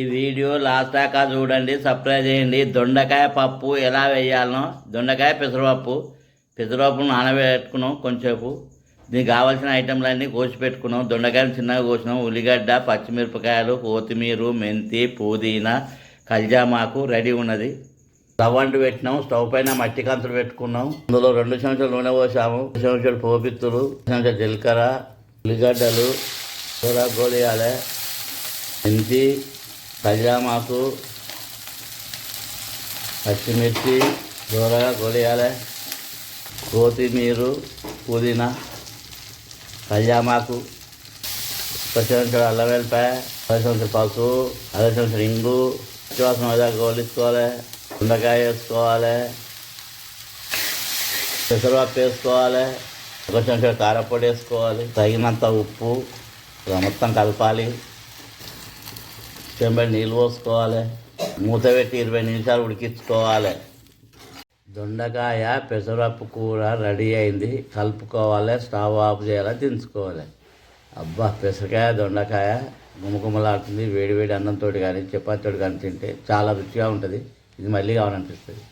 ఈ video last దాకా చూడండి, సబ్స్క్రైబ్ చేయండి. దొండకాయ పప్పు ఎలా వేయాలనో, దొండకాయ పెసరపప్పును నానబెట్టుకున్నాం కొంచెంసేపు. దీనికి కావాల్సిన ఐటెంలన్నీ కోసి పెట్టుకున్నాం. దొండకాయలు చిన్నగా కోసినాం, ఉల్లిగడ్డ, పచ్చిమిరపకాయలు, కొత్తిమీర, మెంతి, పుదీనా, కల్జామాకు రెడీ ఉన్నది. స్టవ్ అంటు పెట్టినాం. స్టవ్ పైన మట్టి కంతులు పెట్టుకున్నాం. అందులో 2 చెంచాలు నూనె పోసాము, 2 చెంచాలు పోపిత్తులు, 2 చెంచాలు జీలకర్ర, ఉల్లిగడ్డలు గోలియాలి, మెంతి, కల్జామాకు, పచ్చిమిర్చి దూరగా గోలియాలి, కొత్తిమీర, పుదీనా, కల్జామాకు, 1 చెంచాడు అల్లం వెల్లిపాయ, 1 చెంచాడు పసుపు, 1/2 చెంచాడు ఇంగు, పచ్చివాసన విధాగా గోలించుకోవాలి. దొండకాయ వేసుకోవాలి, పెసరపప్పు వేసుకోవాలి, 1 చెంచాడు కారపొడి వేసుకోవాలి, తగినంత ఉప్పు. మొత్తం కలపాలి. చెంబడి నీళ్ళు పోసుకోవాలి. మూత పెట్టి 20 నిమిషాలు ఉడికించుకోవాలి. దొండకాయ పెసరపప్పు కూర రెడీ అయింది. కలుపుకోవాలి, స్టవ్ ఆఫ్ చేయాలి, దించుకోవాలి. అబ్బా, పెసరకాయ దొండకాయ గుమగుమలాడుతుంది. వేడి వేడి అన్నంతో కానీ చపాతీతో కానీ తింటే చాలా రుచిగా ఉంటుంది. ఇది మళ్ళీ కావాలనిపిస్తుంది.